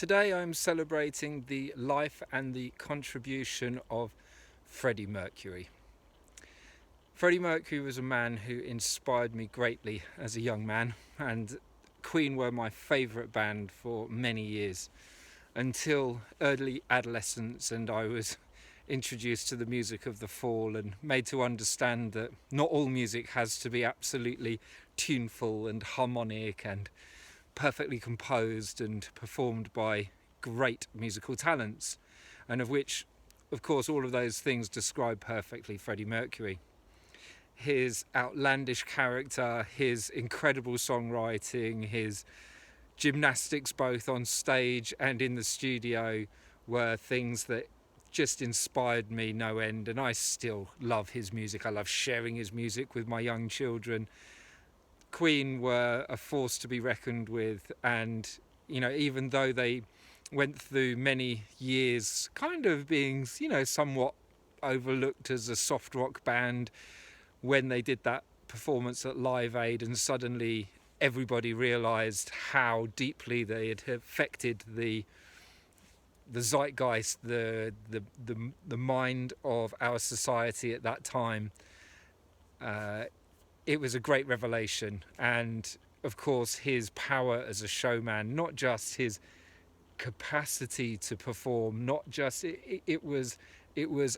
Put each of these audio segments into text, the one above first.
Today I'm celebrating the life and the contribution of Freddie Mercury. Freddie Mercury was a man who inspired me greatly as a young man, and Queen were my favourite band for many years, until early adolescence, and I was introduced to the music of the Fall and made to understand that not all music has to be absolutely tuneful and harmonic and perfectly composed and performed by great musical talents, and of which, of course, all of those things describe perfectly Freddie Mercury. His outlandish character, his incredible songwriting, his gymnastics both on stage and in the studio were things that just inspired me no end, and I still love his music. I love sharing his music with my young children. Queen were a force to be reckoned with, and even though they went through many years kind of being somewhat overlooked as a soft rock band, when they did that performance at Live Aid and suddenly everybody realised how deeply they had affected the zeitgeist, the mind of our society at that time, it was a great revelation. And of course his power as a showman, not just his capacity to perform, not just it was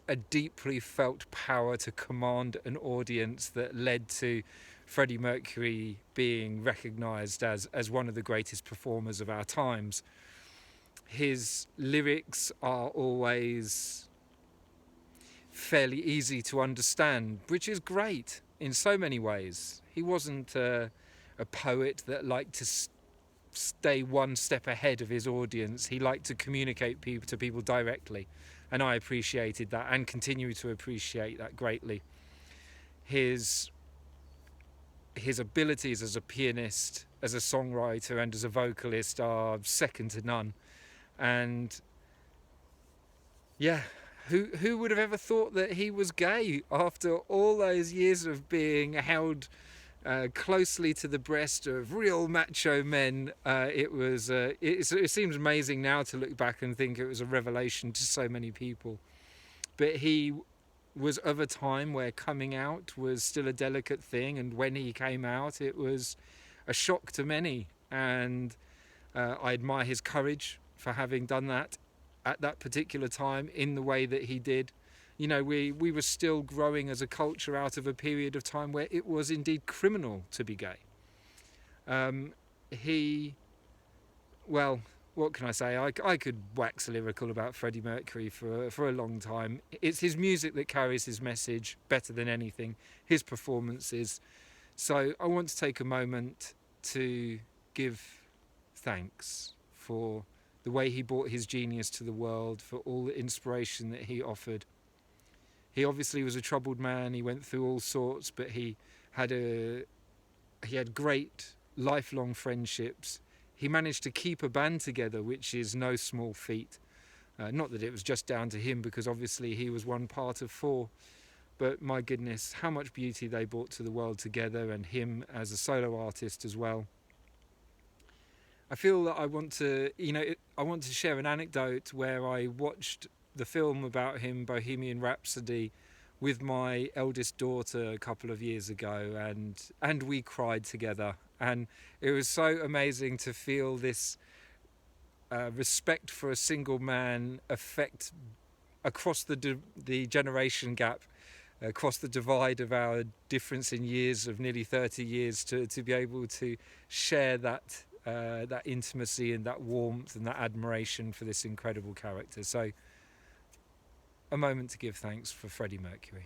a deeply felt power to command an audience that led to Freddie Mercury being recognised as one of the greatest performers of our times. His lyrics are always fairly easy to understand, which is great in so many ways. He wasn't a poet that liked to stay one step ahead of his audience. He liked to communicate to people directly, and I appreciated that and continue to appreciate that greatly. His abilities as a pianist, as a songwriter, and as a vocalist are second to none. And yeah, who would have ever thought that he was gay after all those years of being held closely to the breast of real macho men? It seems amazing now to look back and think it was a revelation to so many people. But he was of a time where coming out was still a delicate thing, and when he came out it was a shock to many, and I admire his courage for having done that at that particular time in the way that he did. We were still growing as a culture out of a period of time where it was indeed criminal to be gay. Well, what can I say? I could wax lyrical about Freddie Mercury for a long time. It's his music that carries his message better than anything, his performances. So I want to take a moment to give thanks for the way he brought his genius to the world, for all the inspiration that he offered. He obviously was a troubled man. He went through all sorts, but he had great lifelong friendships. He managed to keep a band together, which is no small feat. Not that it was just down to him, because obviously he was one part of four. But my goodness, how much beauty they brought to the world together, and him as a solo artist as well. I feel that I want to share an anecdote where I watched the film about him, Bohemian Rhapsody, with my eldest daughter a couple of years ago, and we cried together. And it was so amazing to feel this respect for a single man affect across the generation gap, across the divide of our difference in years of nearly 30 years, to be able to share that intimacy and that warmth and that admiration for this incredible character. So a moment to give thanks for Freddie Mercury.